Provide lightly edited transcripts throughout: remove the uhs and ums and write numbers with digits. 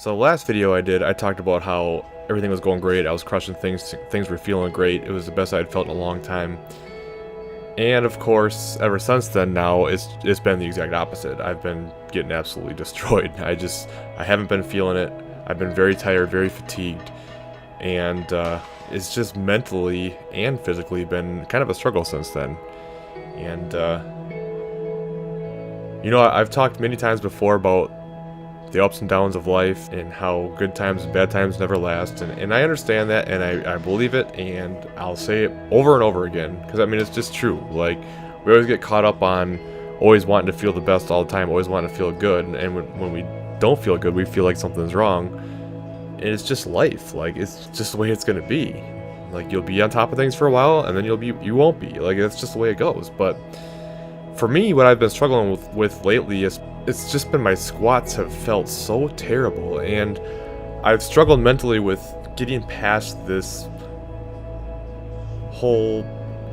So the last video I did, I talked about how everything was going great. I was crushing things. Things were feeling great. It was the best I had felt in a long time. And of course, ever since then, now it's been the exact opposite. I've been getting absolutely destroyed. I haven't been feeling it. I've been very tired, very fatigued, and it's just mentally and physically been kind of a struggle since then. And I've talked many times before about the ups and downs of life and how good times and bad times never last, and I understand that, and I believe it, and I'll say it over and over again, because I mean, it's just true. Like, we always get caught up on always wanting to feel the best all the time, always wanting to feel good, and when we don't feel good, we feel like something's wrong, and it's just life. Like, it's just the way it's gonna be. Like, you'll be on top of things for a while, and then you won't be. Like, that's just the way it goes. But for me, what I've been struggling with lately is it's just been my squats have felt so terrible, and I've struggled mentally with getting past this whole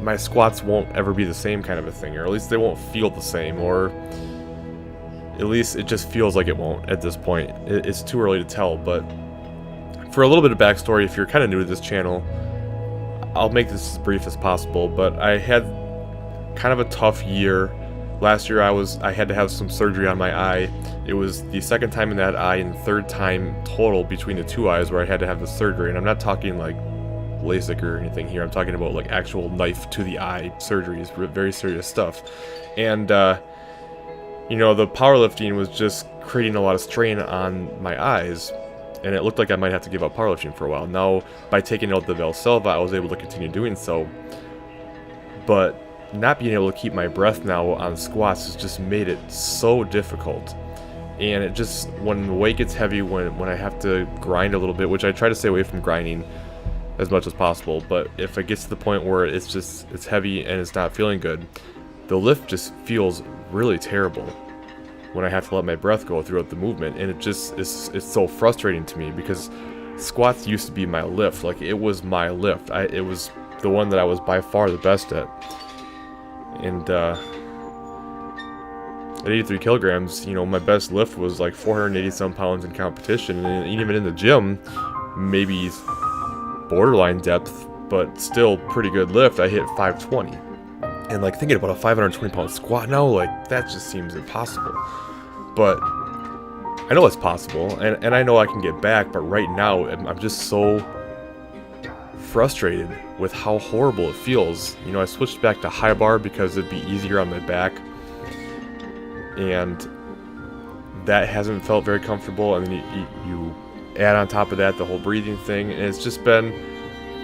my squats won't ever be the same kind of a thing, or at least they won't feel the same, or at least it just feels like it won't at this point. It's too early to tell. But for a little bit of backstory, if you're kind of new to this channel, I'll make this as brief as possible, but I had kind of a tough year. Last year I had to have some surgery on my eye. It was the second time in that eye and third time total between the two eyes where I had to have the surgery. And I'm not talking like LASIK or anything here. I'm talking about like actual knife to the eye surgeries, very serious stuff. And the powerlifting was just creating a lot of strain on my eyes, and it looked like I might have to give up powerlifting for a while. Now, by taking out the Valsalva, I was able to continue doing so, but not being able to keep my breath now on squats has just made it so difficult. And it just, when the weight gets heavy, when I have to grind a little bit, which I try to stay away from grinding as much as possible, but if it gets to the point where it's heavy and it's not feeling good, the lift just feels really terrible when I have to let my breath go throughout the movement. And it's so frustrating to me, because squats used to be my lift. Like, it was my lift. It was the one that I was by far the best at. And at 83 kilograms, my best lift was like 480 some pounds in competition, and even in the gym, maybe borderline depth, but still pretty good lift, I hit 520. And like, thinking about a 520 pound squat now, like, that just seems impossible. But I know it's possible, and I know I can get back, but right now I'm just so frustrated with how horrible it feels. I switched back to high bar because it'd be easier on my back, and that hasn't felt very comfortable. And then you add on top of that the whole breathing thing, and it's just been,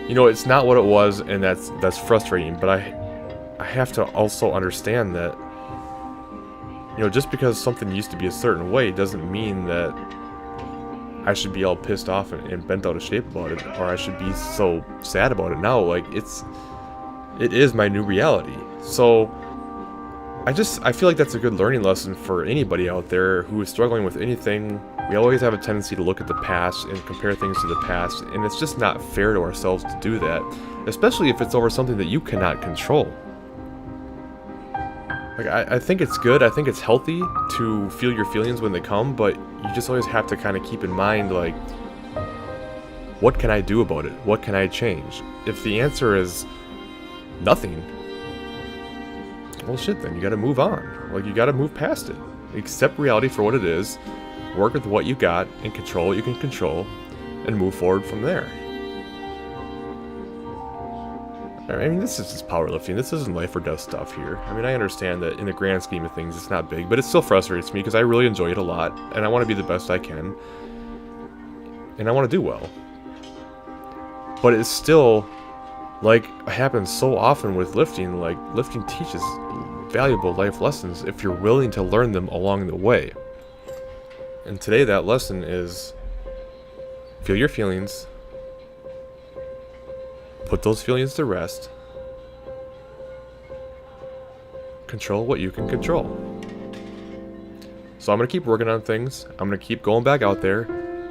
it's not what it was, and that's frustrating. But I have to also understand that, just because something used to be a certain way doesn't mean that I should be all pissed off and bent out of shape about it, or I should be so sad about it now. Like, it is my new reality. So I feel like that's a good learning lesson for anybody out there who is struggling with anything. We always have a tendency to look at the past and compare things to the past, and it's just not fair to ourselves to do that, especially if it's over something that you cannot control. Like, I think it's good, I think it's healthy to feel your feelings when they come, but you just always have to kind of keep in mind, like, what can I do about it? What can I change? If the answer is nothing, well, shit, then you gotta move on. Like, you gotta move past it. Accept reality for what it is, work with what you got, and control what you can control, and move forward from there. I mean, this is just powerlifting. This isn't life or death stuff here. I mean, I understand that in the grand scheme of things, it's not big, but it still frustrates me because I really enjoy it a lot, and I want to be the best I can, and I want to do well. But it's still, like, happens so often with lifting. Like, lifting teaches valuable life lessons if you're willing to learn them along the way. And today that lesson is, feel your feelings, put those feelings to rest, control what you can control. So I'm going to keep working on things. I'm going to keep going back out there.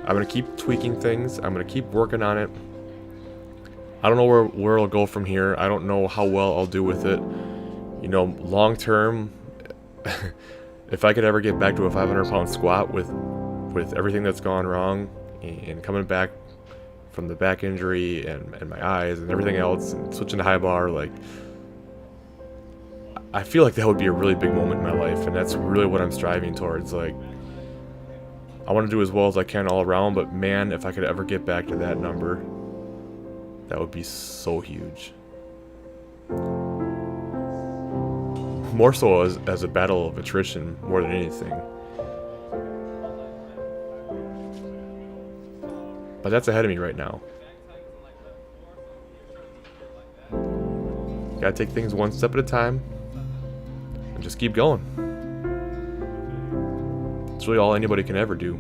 I'm going to keep tweaking things. I'm going to keep working on it. I don't know where it'll go from here. I don't know how well I'll do with it. Long term, if I could ever get back to a 500-pound squat with with everything that's gone wrong and coming back from the back injury and my eyes and everything else and switching to high bar, like, I feel like that would be a really big moment in my life, and that's really what I'm striving towards. Like, I want to do as well as I can all around, but man, if I could ever get back to that number, that would be so huge. More so as a battle of attrition more than anything. But that's ahead of me right now. Gotta take things one step at a time and just keep going. It's really all anybody can ever do.